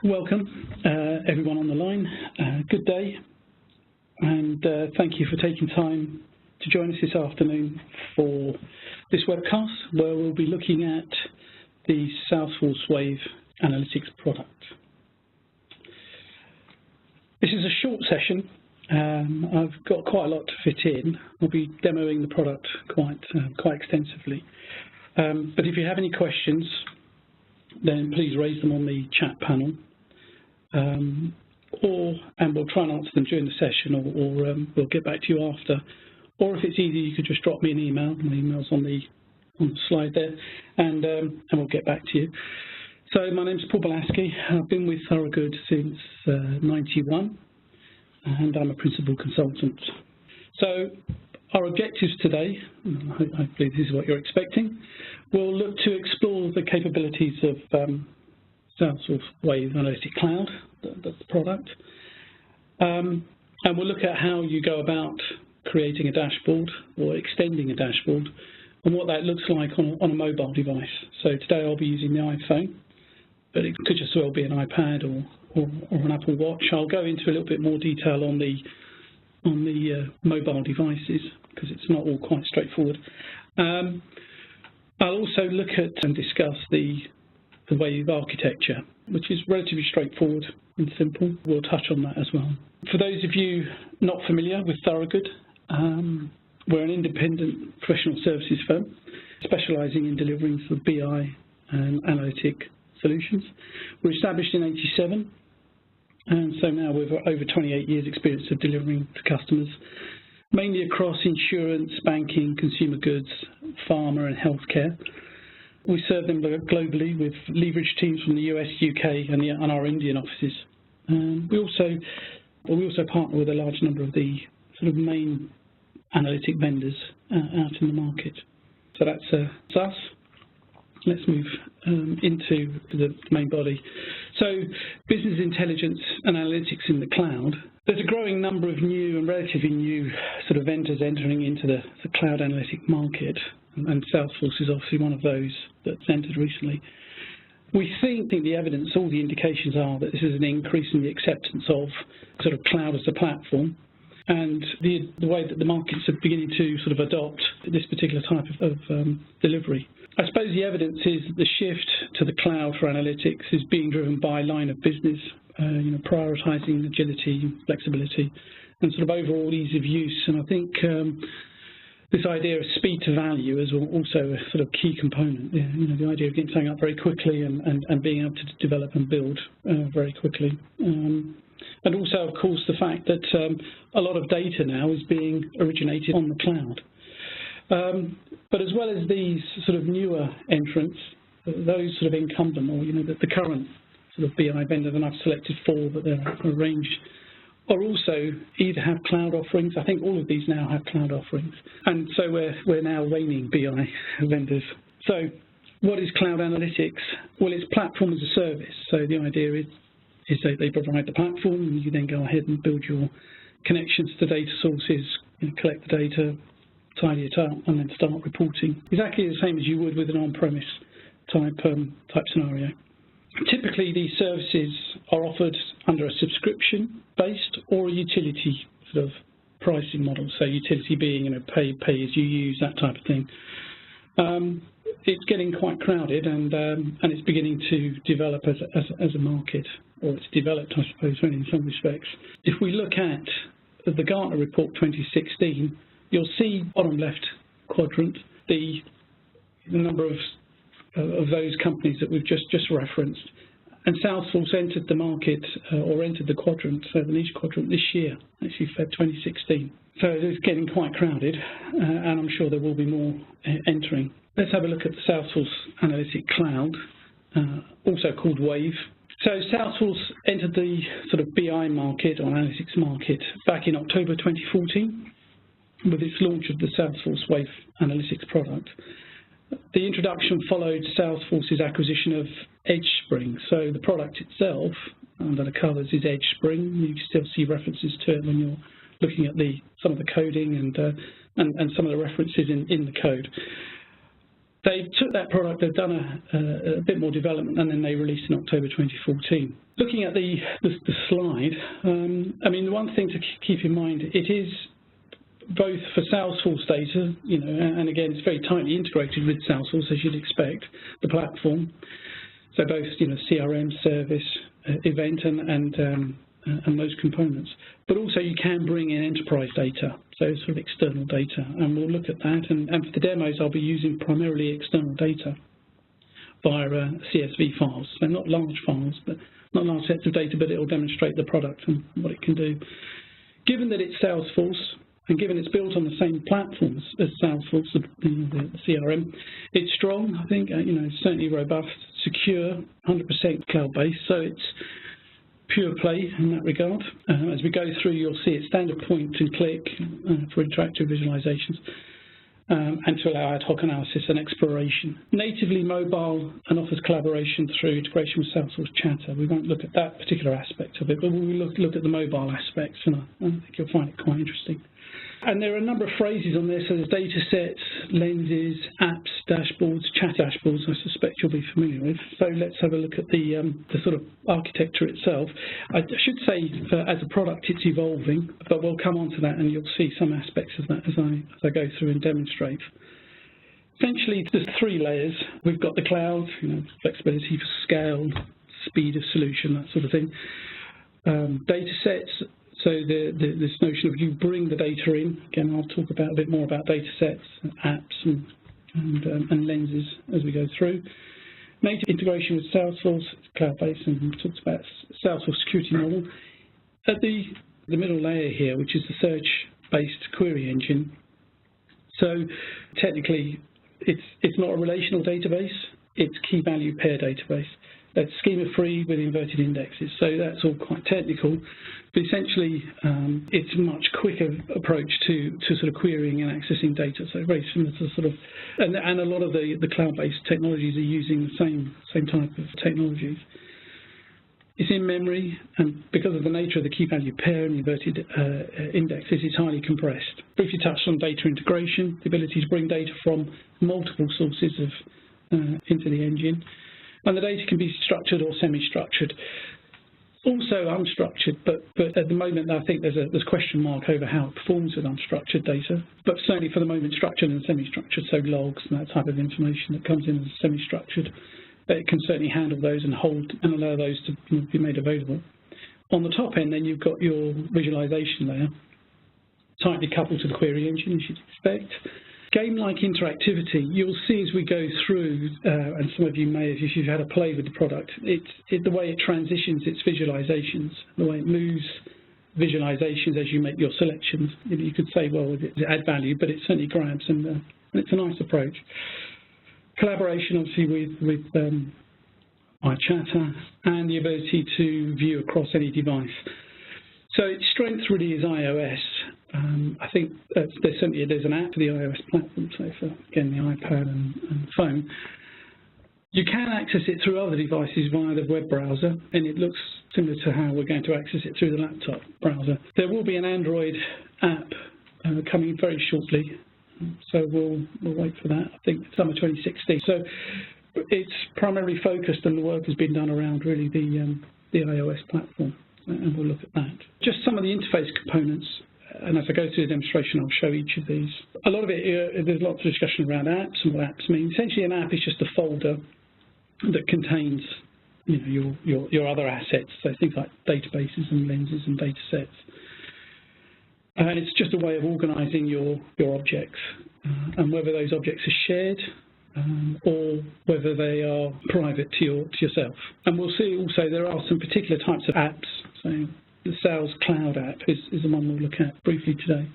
Welcome, everyone on the line. Good day, and thank you for taking time to join us this afternoon for this webcast, where we'll be looking at the Salesforce Wave Analytics product. This is a short session. I've got quite a lot to fit in. I'll be demoing the product quite extensively. But if you have any questions, then please raise them on the chat panel, and we'll try and answer them during the session, or we'll get back to you after. Or if it's easy, you could just drop me an email. My email's on the slide there, and we'll get back to you. So my name's Paul Balacky. I've been with Thorogood since '91, and I'm a principal consultant. So our objectives today, hopefully this is what you're expecting, we'll look to explore the capabilities of Salesforce Wave Analytic Cloud, that's the product, and we'll look at how you go about creating a dashboard or extending a dashboard and what that looks like on a mobile device. So today I'll be using the iPhone, but it could just well be an iPad or an Apple Watch. I'll go into a little bit more detail on the mobile devices, because it's not all quite straightforward. I'll also look at and discuss the Wave architecture, which is relatively straightforward and simple. We'll touch on that as well. For those of you not familiar with Thorogood, we're an independent professional services firm specialising in delivering for BI and analytic solutions. We're established in '87, and so now we've got over 28 years experience of delivering to customers, mainly across insurance, banking, consumer goods, pharma and healthcare. We serve them globally with leverage teams from the US, UK and our Indian offices. We also partner with a large number of the sort of main analytic vendors out in the market. So that's us. Let's move into the main body. So business intelligence and analytics in the cloud. There's a growing number of new and relatively new sort of vendors entering into the cloud analytic market, and Salesforce is obviously one of those that's entered recently. We think the evidence, all the indications are that this is an increase in the acceptance of sort of cloud as a platform, and the way that the markets are beginning to sort of adopt this particular type of delivery. I suppose the evidence is that the shift to the cloud for analytics is being driven by line of business, prioritising agility, flexibility, and sort of overall ease of use. And I think this idea of speed to value is also a sort of key component. Yeah, the idea of getting something up very quickly and being able to develop and build very quickly. And also, of course, the fact that a lot of data now is being originated on the cloud. But as well as these sort of newer entrants, those sort of incumbent, or the current sort of BI vendor that I've selected for, but they're a range, or also either have cloud offerings. I think all of these now have cloud offerings, and so we're now reigning BI vendors. So, what is cloud analytics? Well, it's platform as a service. So the idea is that they provide the platform, and you then go ahead and build your connections to data sources, collect the data, tidy it up, and then start reporting. Exactly the same as you would with an on-premise type scenario. Typically, these services are offered under a subscription-based or a utility sort of pricing model. So utility being, pay as you use, that type of thing. It's getting quite crowded, and it's beginning to develop as a market, or it's developed, I suppose, in some respects. If we look at the Gartner report 2016, you'll see bottom left quadrant the number of those companies that we've just referenced, and Salesforce entered the market or entered the quadrant, so the niche quadrant, this year, actually Feb 2016. So it's getting quite crowded, and I'm sure there will be more entering. Let's have a look at the Salesforce Analytic Cloud, also called Wave. So Salesforce entered the sort of BI market or analytics market back in October 2014 with its launch of the Salesforce Wave Analytics product. The introduction followed Salesforce's acquisition of EdgeSpring. So the product itself, under the covers, is EdgeSpring. You can still see references to it when you're looking at some of the coding and some of the references in the code. They took that product, they've done a bit more development, and then they released in October 2014. Looking at the slide, I mean, the one thing to keep in mind, it is both for Salesforce data, you know, and again, it's very tightly integrated with Salesforce, as you'd expect, the platform. So both, you know, CRM, service, event, and those components. But also you can bring in enterprise data, so sort of external data, and we'll look at that. And for the demos, I'll be using primarily external data via CSV files. So not large files, but not large sets of data, but it will demonstrate the product and what it can do. Given that it's Salesforce, and given it's built on the same platforms as Salesforce, the CRM, it's strong, I think, you know, certainly robust, secure, 100% cloud-based, so it's pure play in that regard. As we go through, you'll see it standard point and click for interactive visualizations, and to allow ad hoc analysis and exploration. Natively mobile and offers collaboration through integration with Salesforce Chatter. We won't look at that particular aspect of it, but we'll look at the mobile aspects, and I think you'll find it quite interesting. And there are a number of phrases on there, so there's data sets, lenses, apps, dashboards, chat dashboards, I suspect you'll be familiar with. So let's have a look at the sort of architecture itself. I should say, as a product, it's evolving, but we'll come on to that, and you'll see some aspects of that as I go through and demonstrate. Essentially, there's 3 layers. We've got the cloud, you know, flexibility for scale, speed of solution, that sort of thing. Data sets. So this notion of you bring the data in. Again, I'll talk about a bit more about data sets, apps, and lenses as we go through. Native integration with Salesforce, cloud-based, and we talked about Salesforce security model. At the middle layer here, which is the search-based query engine. So technically, it's not a relational database. It's key value pair database. That's schema-free with inverted indexes, so that's all quite technical. But essentially, it's a much quicker approach to sort of querying and accessing data. So very similar to sort of, and a lot of the cloud-based technologies are using the same type of technologies. It's in memory, and because of the nature of the key value pair and inverted indexes, it's highly compressed. Briefly touched on data integration, the ability to bring data from multiple sources into the engine. And the data can be structured or semi-structured. Also unstructured, but at the moment I think there's a question mark over how it performs with unstructured data. But certainly for the moment, structured and semi-structured, so logs and that type of information that comes in as semi-structured, it can certainly handle those and hold and allow those to be made available. On the top end, then you've got your visualization layer, tightly coupled to the query engine, as you'd expect. Game-like interactivity, you'll see as we go through, and some of you may, if you've had a play with the product, the way it transitions its visualizations, the way it moves visualizations as you make your selections. You could say, well, it add value, but it certainly grabs, and it's a nice approach. Collaboration, obviously, with Chatter, and the ability to view across any device. So its strength really is iOS. I think there's an app for the iOS platform, so for, again, the iPad and phone. You can access it through other devices via the web browser, and it looks similar to how we're going to access it through the laptop browser. There will be an Android app coming very shortly, so we'll wait for that, I think summer 2016. So it's primarily focused, and the work has been done around really the iOS platform, and we'll look at that. Just some of the interface components. And as I go through the demonstration, I'll show each of these. A lot of it, there's lots of discussion around apps and what apps mean. Essentially, an app is just a folder that contains, you know, your other assets, so things like databases and lenses and data sets. And it's just a way of organising your objects, and whether those objects are shared or whether they are private to yourself. And we'll see also there are some particular types of apps. So the Sales Cloud app is the one we'll look at briefly today.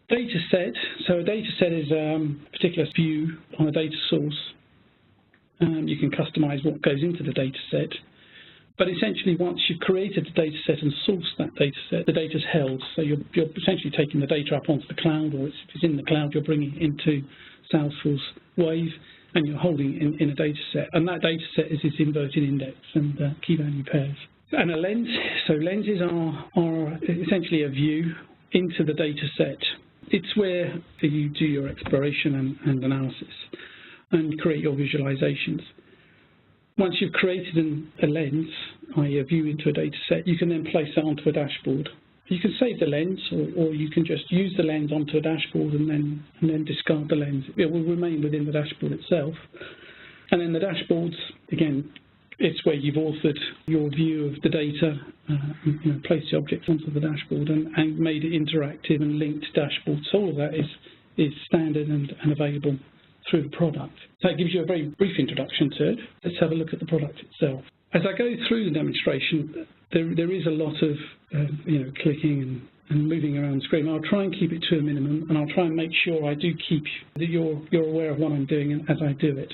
Data set. So a data set is a particular view on a data source. You can customize what goes into the data set. But essentially, once you've created the data set and sourced that data set, the data's held. So you're essentially taking the data up onto the cloud, or if it's in the cloud, you're bringing it into Salesforce Wave, and you're holding it in a data set. And that data set is its inverted index and key value pairs. And a lens, so lenses are essentially a view into the data set it's where you do your exploration and analysis and create your visualizations. Once you've created a lens, i.e. a view into a data set, you can then place that onto a dashboard. You can save the lens, or you can just use the lens onto a dashboard and then discard the lens. It will remain within the dashboard itself. And then the dashboards, again, it's where you've authored your view of the data, placed the objects onto the dashboard and made it interactive and linked dashboards. So all of that is standard and available through the product. So it gives you a very brief introduction to it. Let's have a look at the product itself. As I go through the demonstration, there is a lot of clicking and moving around the screen. I'll try and keep it to a minimum, and I'll try and make sure I do keep that you're aware of what I'm doing as I do it.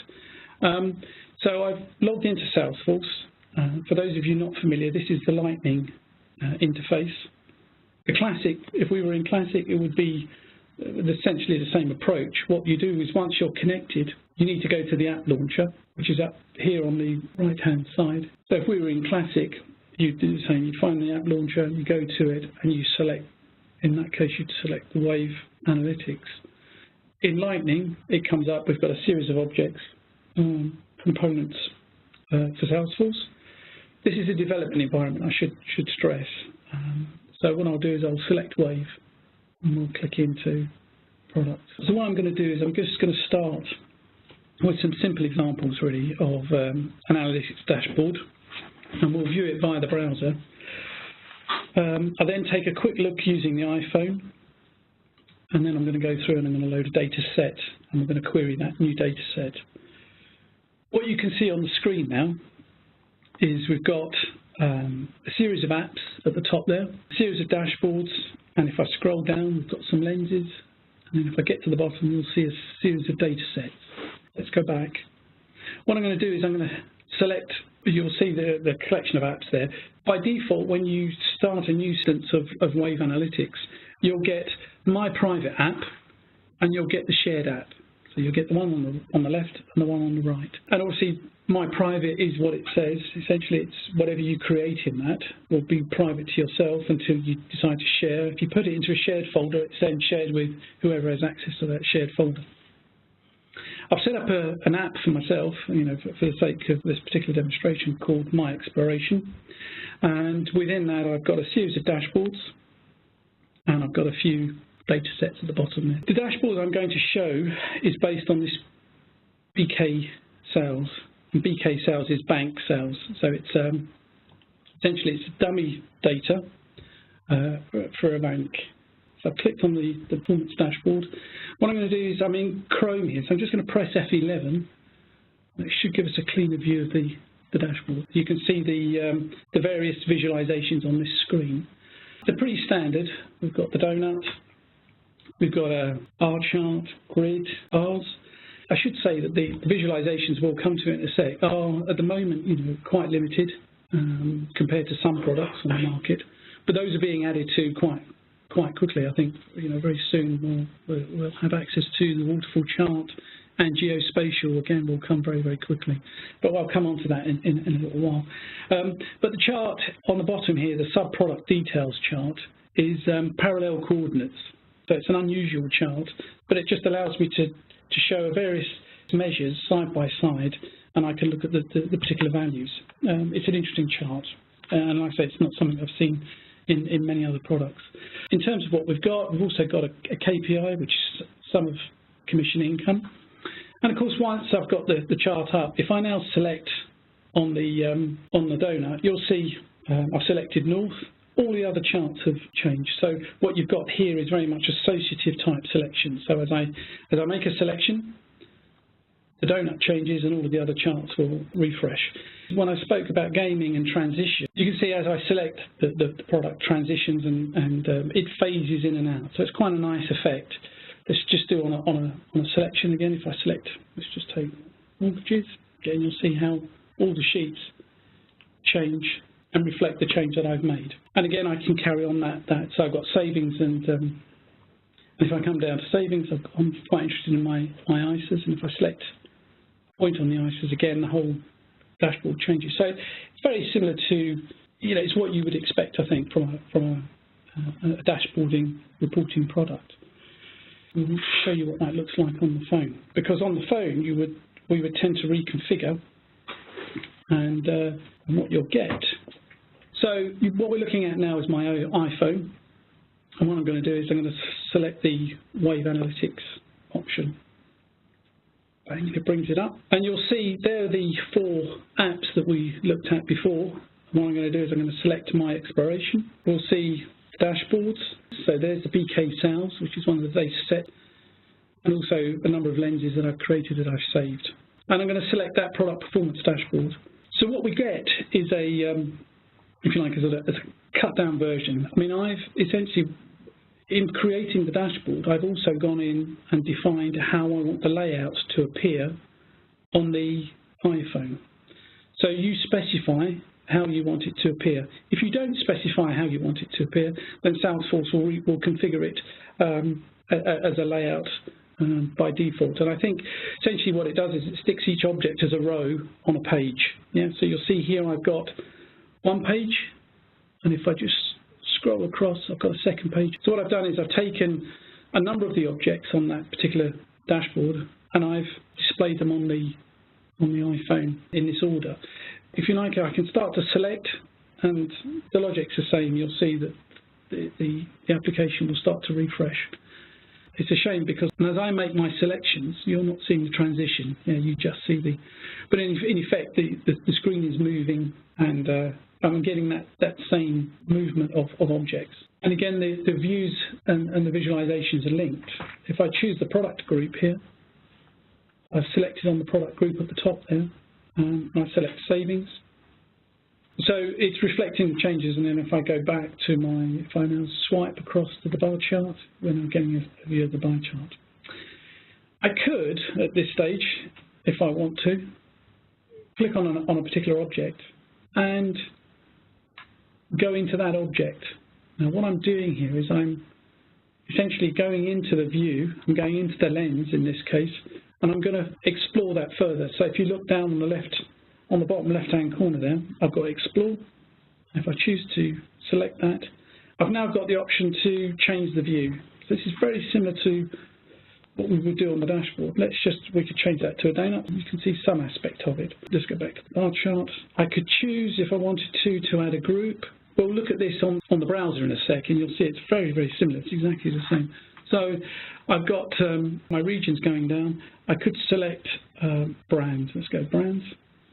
So I've logged into Salesforce. For those of you not familiar, this is the Lightning interface. The Classic, if we were in Classic, it would be essentially the same approach. What you do is once you're connected, you need to go to the app launcher, which is up here on the right-hand side. So if we were in Classic, you'd do the same. You'd find the app launcher, you go to it, and you select, in that case, you'd select the Wave Analytics. In Lightning, it comes up, we've got a series of objects, components for Salesforce. This is a development environment, I should stress. So what I'll do is I'll select Wave, and we'll click into product. So what I'm going to do is I'm just going to start with some simple examples really of an analytics dashboard, and we'll view it via the browser. I then take a quick look using the iPhone, and then I'm going to go through and I'm going to load a data set, and we're going to query that new data set. What you can see on the screen now is we've got a series of apps at the top there, a series of dashboards, and if I scroll down, we've got some lenses, and then if I get to the bottom, you'll see a series of data sets. Let's go back. What I'm going to do is I'm going to select, you'll see the collection of apps there. By default, when you start a new instance of Wave Analytics, you'll get My Private App, and you'll get the Shared App. So you'll get the one on the left and the one on the right. And obviously, My Private is what it says. Essentially, it's whatever you create in that will be private to yourself until you decide to share. If you put it into a shared folder, it's then shared with whoever has access to that shared folder. I've set up an app for myself, for the sake of this particular demonstration, called My Exploration. And within that, I've got a series of dashboards, and I've got a few data sets at the bottom there. The dashboard I'm going to show is based on this BK sales. And BK sales is bank sales. So it's essentially it's dummy data for a bank. So I've clicked on the performance dashboard. What I'm going to do is I'm in Chrome here, so I'm just going to press F11. It should give us a cleaner view of the dashboard. You can see the various visualizations on this screen. They're pretty standard. We've got the donut. We've got a bar chart, grid, bars. I should say that the visualizations we'll come to in a sec are at the moment quite limited compared to some products on the market, but those are being added to quite quickly. I think very soon we'll have access to the waterfall chart, and geospatial again will come very, very quickly. But I'll come on to that in a little while. But the chart on the bottom here, the sub-product details chart, is parallel coordinates. So it's an unusual chart, but it just allows me to show various measures side by side, and I can look at the particular values. It's an interesting chart, and like I say, it's not something I've seen in many other products. In terms of what we've also got a KPI, which is sum of commission income. And of course, once I've got the chart up, if I now select on the donut, you'll see I've selected North. All the other charts have changed. So what you've got here is very much associative type selection. So as I make a selection, the donut changes and all of the other charts will refresh. When I spoke about gaming and transition, you can see as I select the product, transitions and it phases in and out. So it's quite a nice effect. Let's just do on a selection again. If I select, let's just take mortgages, again you'll see how all the sheets change and reflect the change that I've made. And again, I can carry on that. So I've got savings, and if I come down to savings, I'm quite interested in my ISAs, and if I select point on the ISAs again, the whole dashboard changes. So it's very similar to, it's what you would expect, I think, from a dashboarding reporting product. We'll show you what that looks like on the phone. Because on the phone, we would tend to reconfigure and what you'll get. So what we're looking at now is my iPhone. And what I'm going to do is I'm going to select the Wave Analytics option. Bang, it brings it up. And you'll see there are the 4 apps that we looked at before. And what I'm going to do is I'm going to select my exploration. We'll see dashboards. So there's the BK sales, which is one of the data set, and also a number of lenses that I've created that I've saved. And I'm going to select that product performance dashboard. So what we get is a, if you like, as a cut down version. I mean, I've essentially, in creating the dashboard, I've also gone in and defined how I want the layout to appear on the iPhone. So you specify how you want it to appear. If you don't specify how you want it to appear, then Salesforce will configure it as a layout by default. And I think essentially what it does is it sticks each object as a row on a page. Yeah, so you'll see here I've got one page, and if I just scroll across, I've got a second page. So what I've done is I've taken a number of the objects on that particular dashboard, and I've displayed them on the iPhone in this order. If you like, I can start to select, and the logic's the same. You'll see that the application will start to refresh. It's a shame because as I make my selections, you're not seeing the transition. You just see the. But in effect, the screen is moving, and I'm getting that same movement of objects. And again, the views and the visualizations are linked. If I choose the product group here, I've selected on the product group at the top there, and I select savings. So it's reflecting the changes, and then if I go back to if I now swipe across to the bar chart, then I'm getting a view of the bar chart. I could, at this stage, if I want to, click on a particular object and go into that object. Now what I'm doing here is I'm essentially going into the view, I'm going into the lens in this case, and I'm going to explore that further. So if you look down on the left, on the bottom left-hand corner there, I've got Explore. If I choose to select that, I've now got the option to change the view. So this is very similar to what we would do on the dashboard. We could change that to a donut. You can see some aspect of it. Let's go back to the bar chart. I could choose, if I wanted to add a group. We'll look at this on the browser in a sec, and you'll see it's very, very similar. It's exactly the same. So I've got my regions going down. I could select brands. Let's go brands.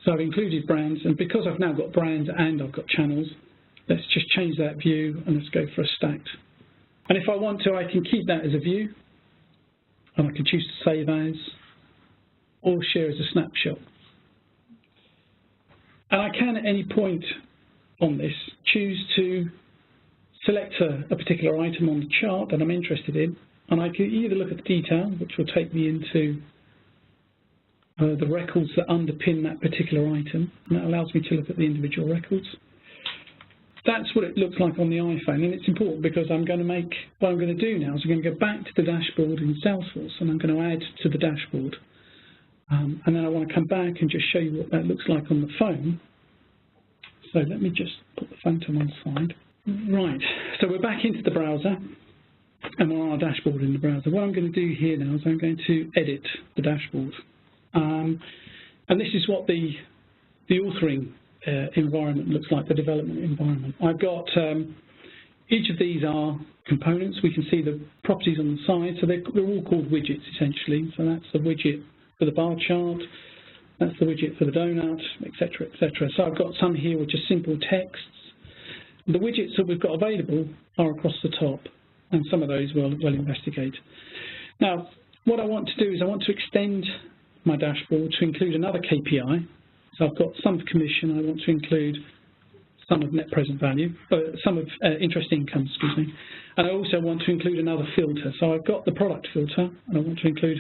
So I've included brands, and because I've now got brands and I've got channels, let's just change that view and let's go for a stacked. And if I want to, I can keep that as a view, and I can choose to save as or share as a snapshot. And I can at any point on this choose to select a particular item on the chart that I'm interested in, and I can either look at the detail, which will take me into the records that underpin that particular item, and that allows me to look at the individual records. That's what it looks like on the iPhone, and it's important because what I'm going to do now is I'm going to go back to the dashboard in Salesforce, and I'm going to add to the dashboard. And then I want to come back and just show you what that looks like on the phone. So let me just put the phone to one side. Right, so we're back into the browser, and we're on our dashboard in the browser. What I'm going to do here now is I'm going to edit the dashboard. And this is what the authoring environment looks like, the development environment. I've got, each of these are components. We can see the properties on the side, so they're all called widgets essentially. So that's the widget for the bar chart, that's the widget for the donut, etc., etc. So I've got some here which are simple texts. The widgets that we've got available are across the top, and some of those we'll investigate. Now, what I want to do is I want to extend my dashboard to include another KPI. So I've got sum of commission. I want to include sum of net present value, sum of interest income, excuse me. And I also want to include another filter. So I've got the product filter, and I want to include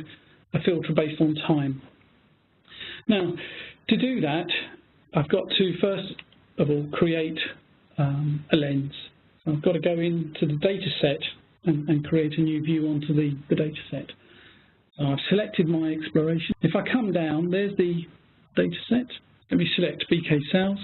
a filter based on time. Now, to do that, I've got to first of all create a lens. So I've got to go into the data set and create a new view onto the data set. So I've selected my exploration. If I come down, there's the data set. Let me select BK Sales.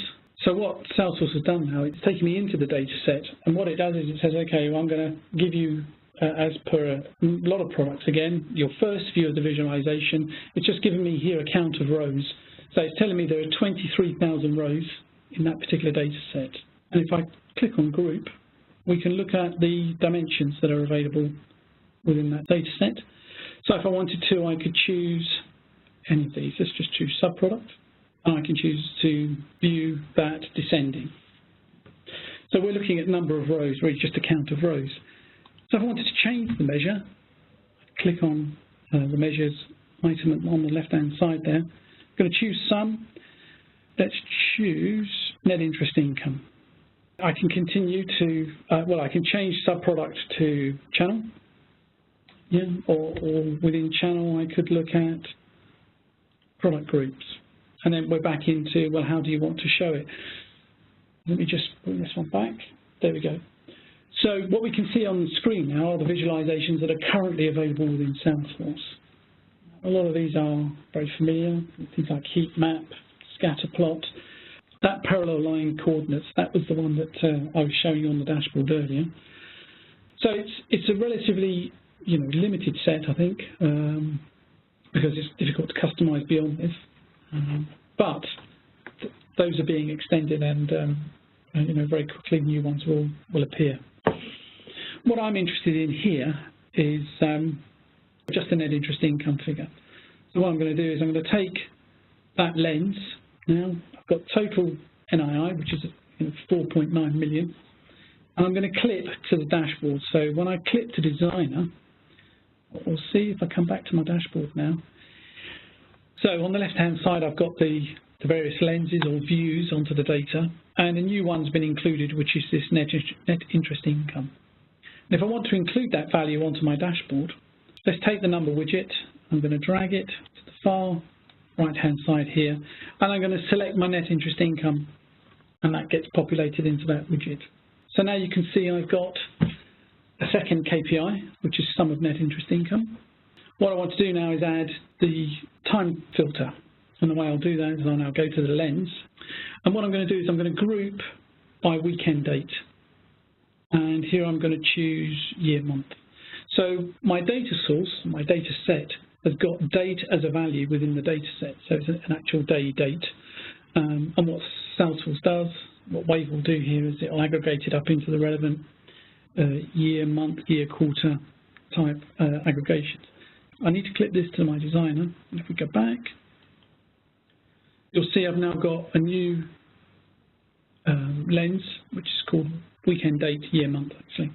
So what Salesforce has done now, it's taken me into the data set, and what it does is it says, okay, well, I'm going to give you as per a lot of products, again, your first view of the visualization, it's just giving me here a count of rows. So it's telling me there are 23,000 rows in that particular data set. And if I click on group, we can look at the dimensions that are available within that data set. So if I wanted to, I could choose any of these. Let's just choose subproduct, and I can choose to view that descending. So we're looking at number of rows, really just a count of rows. So if I wanted to change the measure, click on the measures item on the left-hand side there. I'm going to choose sum. Let's choose net interest income. I can continue to, I can change subproduct to channel. Yeah, or within channel, I could look at product groups. And then we're back into, well, how do you want to show it? Let me just bring this one back. There we go. So what we can see on the screen now are the visualizations that are currently available within Salesforce. A lot of these are very familiar, things like heat map, scatter plot. That parallel line coordinates, that was the one that I was showing you on the dashboard earlier. So it's a relatively limited set, I think, because it's difficult to customize beyond this. But those are being extended, and very quickly new ones will appear. What I'm interested in here is just the net interest income figure. So what I'm going to do is I'm going to take that lens. Now I've got total NII, which is 4.9 million, and I'm going to clip to the dashboard. So when I clip to designer, we'll see if I come back to my dashboard now. So on the left-hand side, I've got the various lenses or views onto the data, and a new one's been included, which is this net interest income. And if I want to include that value onto my dashboard, let's take the number widget. I'm going to drag it to the far right-hand side here, and I'm going to select my net interest income, and that gets populated into that widget. So now you can see I've got a second KPI, which is sum of net interest income. What I want to do now is add the time filter. And the way I'll do that is I'll now go to the lens. And what I'm going to do is I'm going to group by weekend date. And here I'm going to choose year month. So my data source, my data set, has got date as a value within the data set. So it's an actual day date. And what Salesforce does, what Wave will do here is it will aggregate it up into the relevant year, month, year, quarter type aggregations. I need to clip this to my designer. And if we go back, you'll see I've now got a new lens, which is called weekend date, year, month, actually.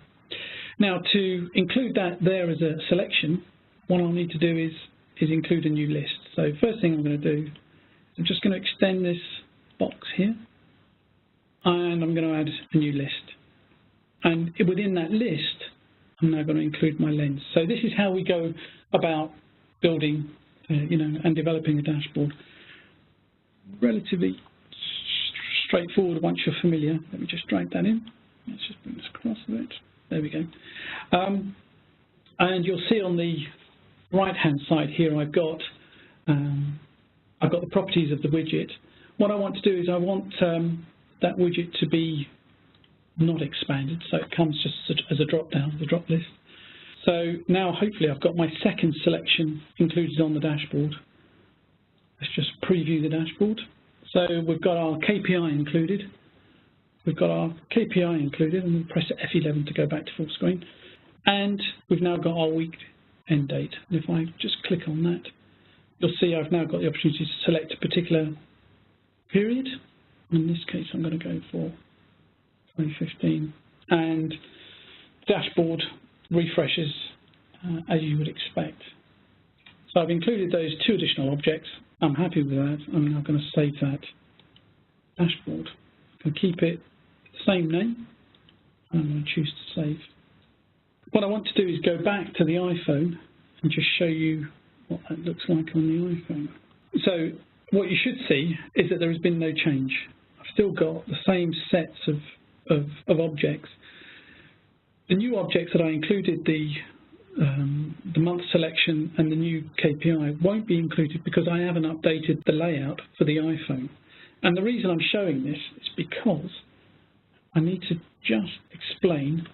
Now, to include that there as a selection, what I'll need to do is include a new list. So first thing I'm going to do, I'm just going to extend this box here, and I'm going to add a new list. And within that list, I'm now going to include my lens. So this is how we go about building, and developing a dashboard. Relatively straightforward once you're familiar. Let me just drag that in. Let's just bring this across a bit. There we go. And you'll see on the right-hand side here, I've got the properties of the widget. What I want to do is I want that widget to be not expanded, so it comes just as a drop-down, the drop list. So now hopefully I've got my second selection included on the dashboard. Let's just preview the dashboard. So we've got our KPI included. We've got our KPI included, and we'll press F11 to go back to full screen. And we've now got our week end date. And if I just click on that, you'll see I've now got the opportunity to select a particular period. In this case, I'm going to go for 2015. And the dashboard refreshes as you would expect. So I've included those two additional objects. I'm happy with that. I'm now going to save that dashboard. I can keep it the same name. I'm going to choose to save. What I want to do is go back to the iPhone and just show you what that looks like on the iPhone. So what you should see is that there has been no change. I've still got the same sets of objects. The new objects that I included, the month selection and the new KPI, won't be included because I haven't updated the layout for the iPhone. And the reason I'm showing this is because I need to just explain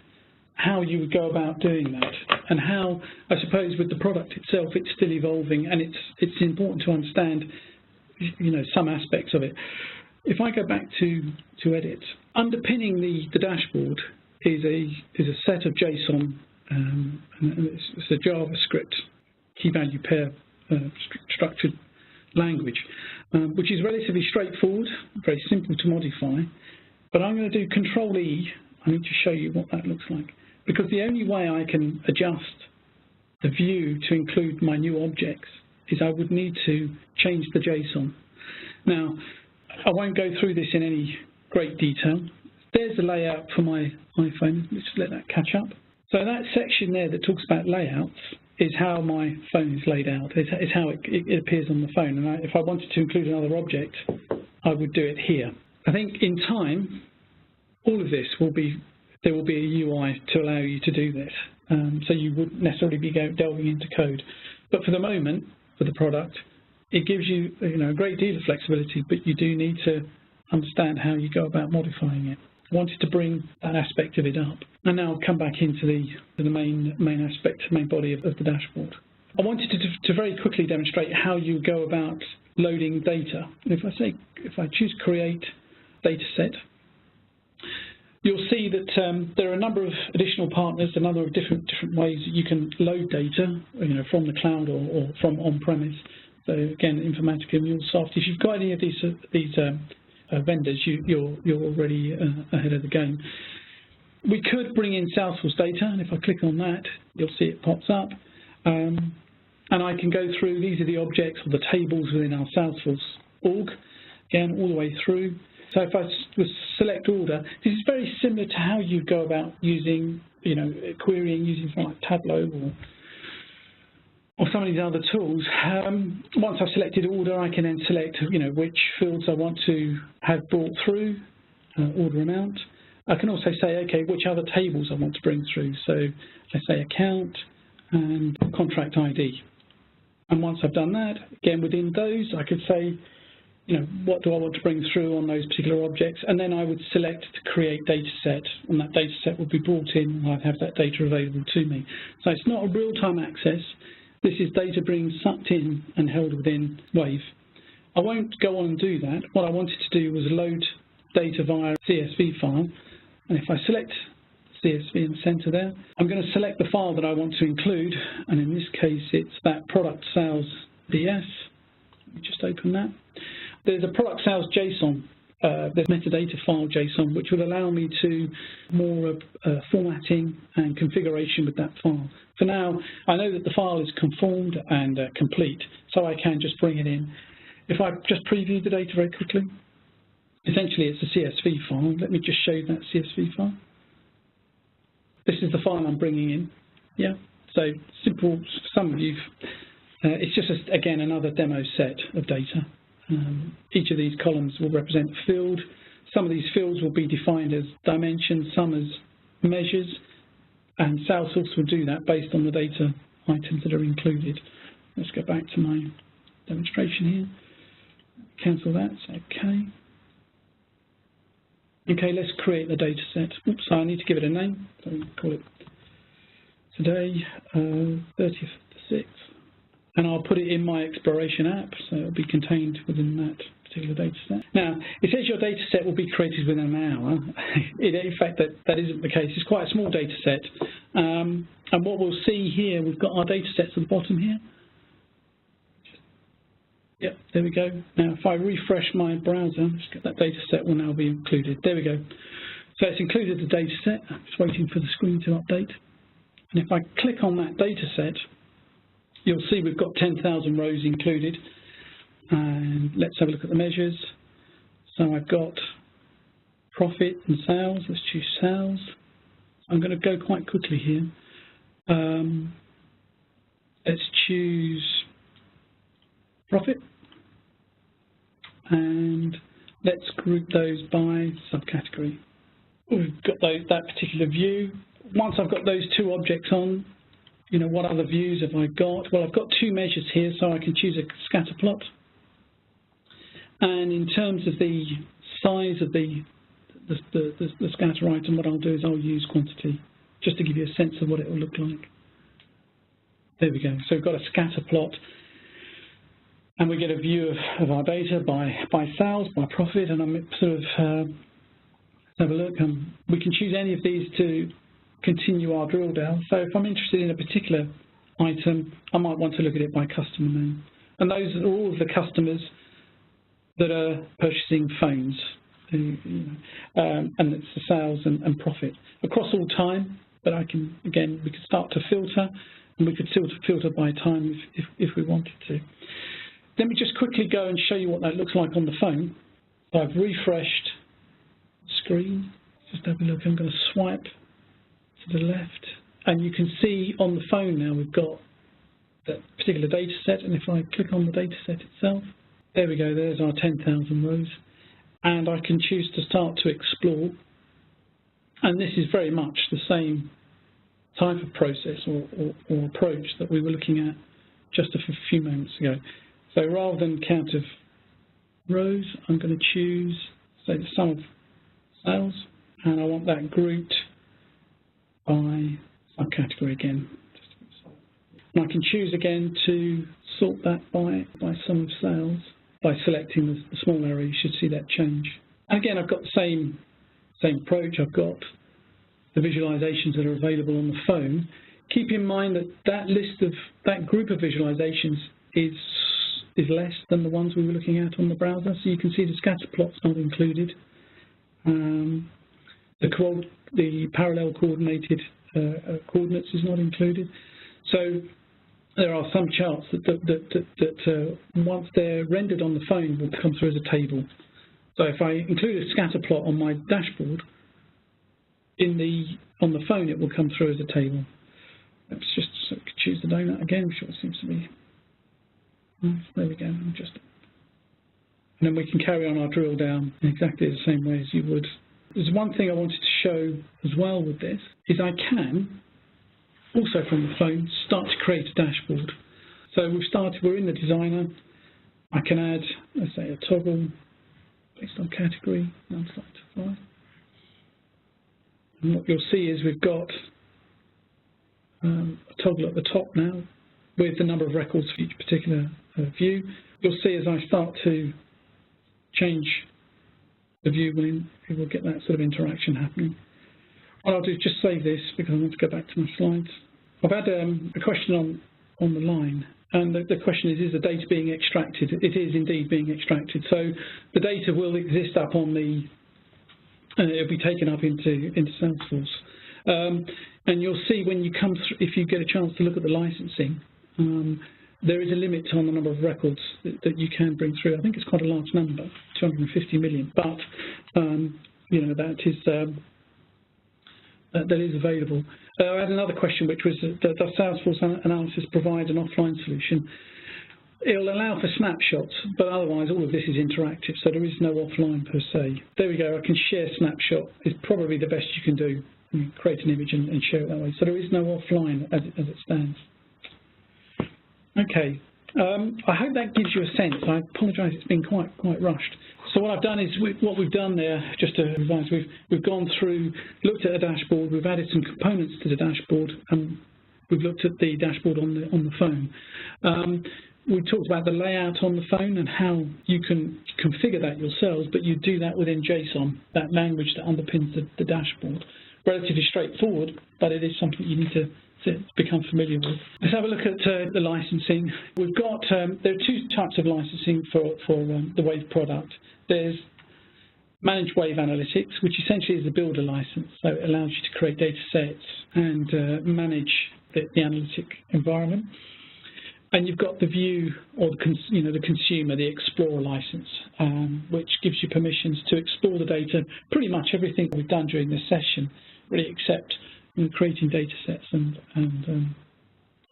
how you would go about doing that, and how, I suppose, with the product itself, it's still evolving, and it's important to understand, some aspects of it. If I go back to edit, underpinning the dashboard is a set of JSON, and it's a JavaScript key value pair structured language, which is relatively straightforward, very simple to modify. But I'm going to do Control-E. I need to show you what that looks like, because the only way I can adjust the view to include my new objects is I would need to change the JSON. Now, I won't go through this in any great detail. There's the layout for my iPhone. Let's just let that catch up. So that section there that talks about layouts is how my phone is laid out. It's how it appears on the phone. And if I wanted to include another object, I would do it here. I think in time, all of this there will be a UI to allow you to do this. So you wouldn't necessarily be delving into code. But for the moment, for the product, it gives you a great deal of flexibility, but you do need to understand how you go about modifying it. I wanted to bring that aspect of it up. And now I'll come back into the main aspect, main body of the dashboard. I wanted to very quickly demonstrate how you go about loading data. If I choose Create Data Set, you'll see that there are a number of additional partners, a number of different ways that you can load data, from the cloud or from on-premise. So again, Informatica, MuleSoft. If you've got any of these vendors, you're already ahead of the game. We could bring in Salesforce data, and if I click on that, you'll see it pops up. And I can go through, these are the objects or the tables within our Salesforce org, again, all the way through. So if I was select order, this is very similar to how you go about using, querying using something like Tableau or some of these other tools. Once I've selected order, I can then select, which fields I want to have brought through, order amount. I can also say, okay, which other tables I want to bring through. So I say account and contract ID. And once I've done that, again, within those, I could say, what do I want to bring through on those particular objects? And then I would select to create data set, and that data set would be brought in, and I'd have that data available to me. So it's not a real-time access. This is data being sucked in and held within Wave. I won't go on and do that. What I wanted to do was load data via a CSV file. And if I select CSV in the center there, I'm going to select the file that I want to include. And in this case, it's that product sales DS. Let me just open that. There's a product sales JSON. There's metadata file JSON, which will allow me to more formatting and configuration with that file. For now, I know that the file is conformed and complete, so I can just bring it in. If I just preview the data very quickly, essentially it's a CSV file. Let me just show you that CSV file. This is the file I'm bringing in. Yeah, so simple. For some of you, it's just, again, another demo set of data. Each of these columns will represent a field. Some of these fields will be defined as dimensions, some as measures, and Salesforce will do that based on the data items that are included. Let's go back to my demonstration here. Cancel that, okay. Okay, let's create the data set. Oops, I need to give it a name. So we call it today, 30th of the 6th. And I'll put it in my exploration app, so it'll be contained within that particular data set. Now, it says your data set will be created within an hour. In fact, that isn't the case. It's quite a small data set. And what we'll see here, we've got our data sets at the bottom here. Yep, there we go. Now, if I refresh my browser, that data set will now be included. There we go. So it's included the data set. I'm just waiting for the screen to update. And if I click on that data set, you'll see we've got 10,000 rows included. And let's have a look at the measures. So I've got profit and sales. Let's choose sales. I'm going to go quite quickly here. Let's choose profit. And let's group those by subcategory. We've got that particular view. Once I've got those two objects on, what other views have I got? Well, I've got two measures here, so I can choose a scatter plot. And in terms of the size of the scatter item, what I'll do is I'll use quantity just to give you a sense of what it will look like. There we go. So we've got a scatter plot, and we get a view of our data by sales, by profit, and I'm sort of have a look. We can choose any of these to continue our drill down. So if I'm interested in a particular item, I might want to look at it by customer name. And those are all of the customers that are purchasing phones. And it's the sales and profit across all time. But we can start to filter, and we could filter by time if we wanted to. Let me just quickly go and show you what that looks like on the phone. So I've refreshed the screen. Just have a look. I'm going to swipe to the left, and you can see on the phone now we've got that particular data set. And if I click on the data set itself, there we go. There's our 10,000 rows, and I can choose to start to explore. And this is very much the same type of process or approach that we were looking at just a few moments ago. So rather than count of rows, I'm going to choose, say, the sum of sales, and I want that grouped by subcategory again. And I can choose again to sort that by sum of sales. By selecting the small arrow, you should see that change. And again, I've got the same approach. I've got the visualizations that are available on the phone. Keep in mind that that group of visualizations is less than the ones we were looking at on the browser. So you can see the scatter plot's not included. The parallel coordinated coordinates is not included. So there are some charts that once they're rendered on the phone will come through as a table. So if I include a scatter plot on my dashboard, on the phone it will come through as a table. Let's just choose the donut again, which seems to be nice. There we go. And then we can carry on our drill down in exactly the same way as you would. There's one thing I wanted to show as well with this is I can also from the phone start to create a dashboard. So we're in the designer. I can add, let's say, a toggle based on category. Now I'm starting to fly. And what you'll see is we've got a toggle at the top now with the number of records for each particular view. You'll see as I start to change the view, we will get that sort of interaction happening. What I'll do is just save this because I want to go back to my slides. I've had a question on the line, and the question is the data being extracted? It is indeed being extracted. So the data will exist up on the, it'll be taken up into Salesforce. And you'll see when you come through, if you get a chance to look at the licensing, there is a limit on the number of records that you can bring through. I think it's quite a large number, 250 million, but you know, that is available. I had another question, which was, does Salesforce Analysis provide an offline solution? It'll allow for snapshots, but otherwise all of this is interactive, so there is no offline per se. There we go, I can share snapshot. It's probably the best you can do. You can create an image and share it that way. So there is no offline as it stands. Okay, I hope that gives you a sense. I apologise, it's been quite rushed. So what I've done is, what we've done there, just to revise, we've gone through, looked at a dashboard, we've added some components to the dashboard, and we've looked at the dashboard on the phone. We talked about the layout on the phone and how you can configure that yourselves, but you do that within JSON, that language that underpins the dashboard. Relatively straightforward, but it is something you need to become familiar with. Let's have a look at the licensing. We've got, there are two types of licensing for the Wave product. There's Managed Wave Analytics, which essentially is a builder license, so it allows you to create data sets and manage the analytic environment. And you've got the view, or the consumer, the Explorer license, which gives you permissions to explore the data, pretty much everything we've done during this session, really, except creating data sets and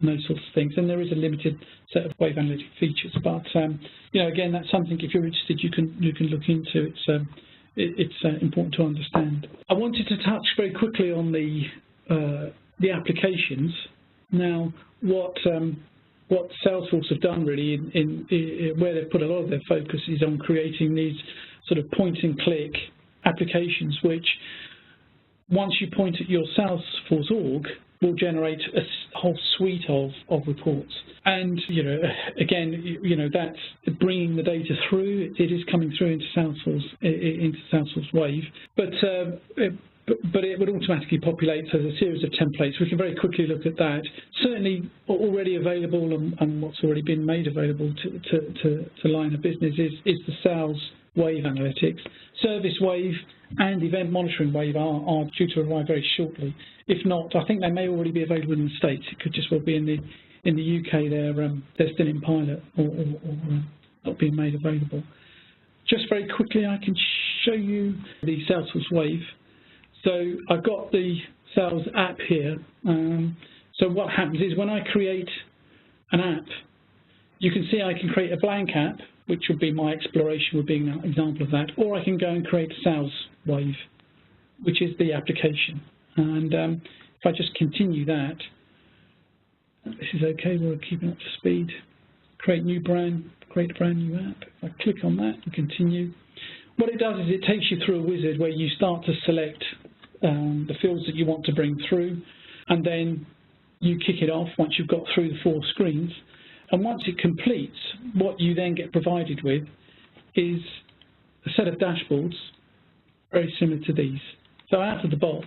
those sorts of things. And there is a limited set of wave analytic features, but again, that's something, if you're interested, you can look into. It's important to understand. I wanted to touch very quickly on the applications. Now, what Salesforce have done really, where they've put a lot of their focus, is on creating these sort of point-and-click applications, which once you point at your Salesforce org, will generate a whole suite of reports. And, again, that's bringing the data through. It is coming through into Salesforce Wave. But it would automatically populate as a series of templates. We can very quickly look at that. Certainly already available and what's already been made available to line of business is the Sales Wave analytics. Service Wave and Event Monitoring Wave are due to arrive very shortly. If not, I think they may already be available in the States. It could just well be in the UK. They're still in pilot or not being made available. Just very quickly, I can show you the Salesforce Wave. So I've got the Sales app here. So what happens is when I create an app, you can see I can create a blank app, which would be my exploration, would be an example of that, or I can go and create a Sales Wave, which is the application. And if I just continue that, this is okay, we're keeping up to speed. Create a brand new app. If I click on that and continue, what it does is it takes you through a wizard where you start to select the fields that you want to bring through, and then you kick it off once you've got through the 4 screens. And once it completes, what you then get provided with is a set of dashboards very similar to these. So out of the box,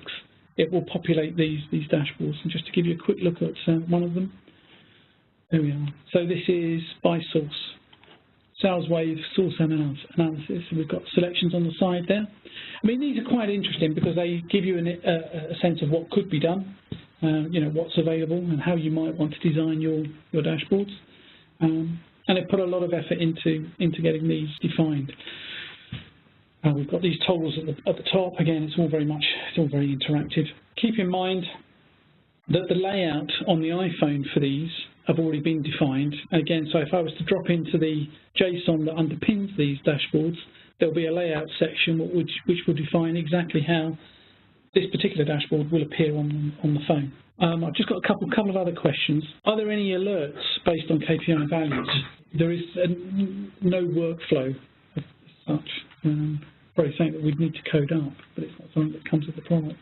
it will populate these dashboards. And just to give you a quick look at one of them, there we are. So this is by source, Sales Wave source analysis. We've got selections on the side there. I mean, these are quite interesting because they give you a sense of what could be done, what's available and how you might want to design your dashboards. And they put a lot of effort into getting these defined. We've got these toggles at the top. Again, it's all very interactive. Keep in mind that the layout on the iPhone for these have already been defined. Again, so if I was to drop into the JSON that underpins these dashboards, there'll be a layout section which will define exactly how this particular dashboard will appear on the phone. I've just got a couple of other questions. Are there any alerts based on KPI values? There is no workflow as such. Probably something that we'd need to code up, but it's not something that comes with the product.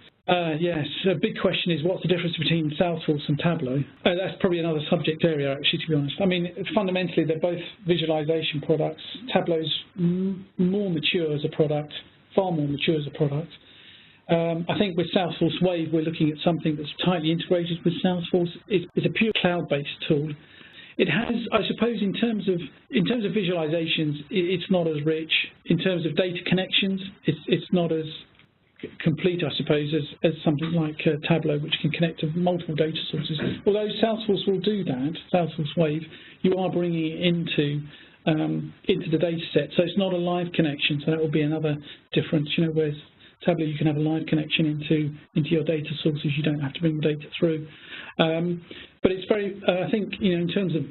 Yes, a big question is what's the difference between Salesforce and Tableau? That's probably another subject area, actually, to be honest. I mean, fundamentally, they're both visualization products. Tableau's more mature as a product, far more mature as a product. I think with Salesforce Wave, we're looking at something that's tightly integrated with Salesforce. It's a pure cloud-based tool. It has, I suppose, in terms of visualizations, it's not as rich. In terms of data connections, it's not as complete, I suppose, as something like Tableau, which can connect to multiple data sources. Although Salesforce will do that, Salesforce Wave, you are bringing it into the data set. So it's not a live connection, so that will be another difference, whereas Tableau, you can have a live connection into your data sources. You don't have to bring the data through. But it's very, I think, in terms of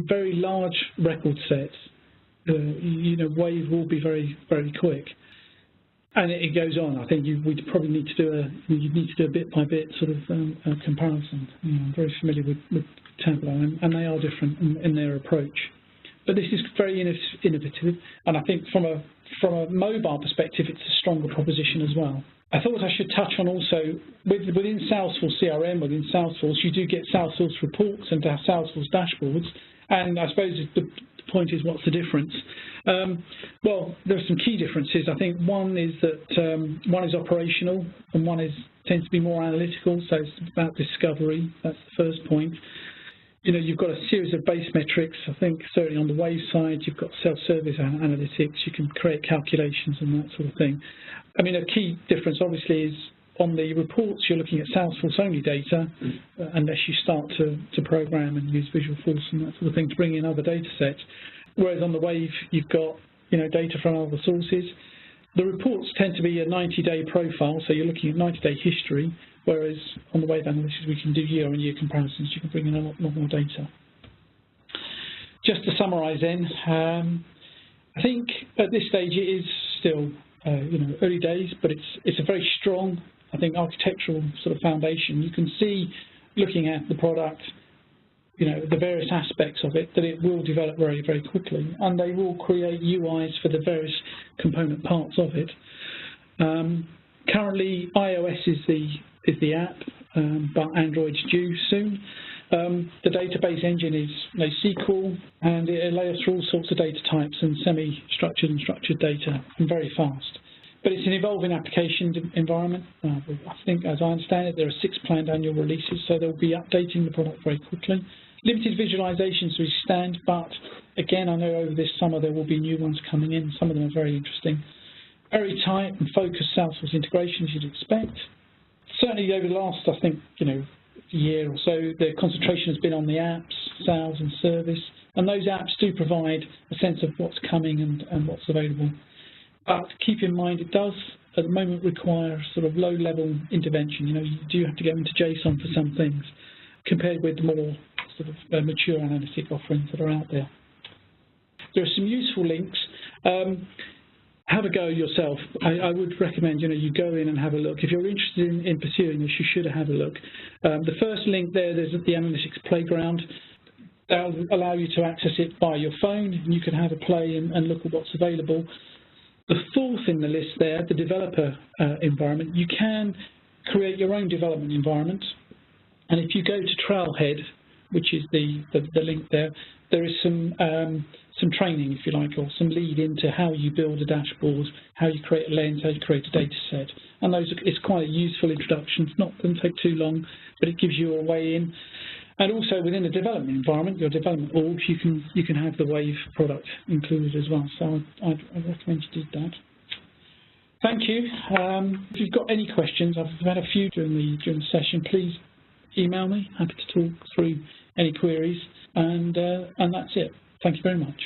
very large record sets, Wave will be very, very quick. And it goes on. I think we'd probably need to do a bit by bit sort of comparison. I'm very familiar with Tableau, and they are different in their approach. But this is very innovative, and I think from a mobile perspective, it's a stronger proposition as well. I thought I should touch on also, within Salesforce CRM, within Salesforce, you do get Salesforce reports and Salesforce dashboards, and I suppose the point is, what's the difference? Well, there are some key differences. I think one is that one is operational, and one tends to be more analytical, so it's about discovery. That's the first point. You've got a series of base metrics. I think certainly on the Wave side, you've got self-service analytics. You can create calculations and that sort of thing. I mean, a key difference obviously is on the reports, you're looking at Salesforce-only data, unless you start to program and use Visualforce and that sort of thing to bring in other data sets. Whereas on the Wave, you've got data from other sources. The reports tend to be a 90-day profile, so you're looking at 90-day history. Whereas on the Wave analysis, we can do year-on-year comparisons. You can bring in a lot more data. Just to summarise then, I think at this stage it is still early days, but it's a very strong, I think, architectural sort of foundation. You can see, looking at the product, the various aspects of it, that it will develop very, very quickly, and they will create UIs for the various component parts of it. Currently, iOS is the app, but Android's due soon. The database engine is SQL, and it allows for all sorts of data types and semi-structured and structured data, and very fast. But it's an evolving application environment. I think, as I understand it, there are 6 planned annual releases, so they'll be updating the product very quickly. Limited visualizations as we stand, but again, I know over this summer there will be new ones coming in. Some of them are very interesting. Very tight and focused Salesforce integrations you'd expect. Certainly over the last, I think, year or so, the concentration has been on the apps, sales and service, and those apps do provide a sense of what's coming and what's available. But keep in mind, it does at the moment require sort of low-level intervention. You do have to go into JSON for some things, compared with the more sort of mature analytic offerings that are out there. There are some useful links. Have a go yourself. I would recommend you go in and have a look. If you're interested in pursuing this, you should have a look. The first link there's the Analytics Playground. That'll allow you to access it by your phone, and you can have a play and look at what's available. The fourth in the list there, the developer environment, you can create your own development environment. And if you go to Trailhead, which is the link there, there is some training, if you like, or some lead into how you build a dashboard, how you create a lens, how you create a data set. And it's quite a useful introduction. It's not going to take too long, but it gives you a way in. And also within the development environment, your development org, you can have the Wave product included as well. So I'd recommend you do that. Thank you. If you've got any questions, I've had a few during the session. Please email me. Happy to talk through any queries. And that's it. Thank you very much.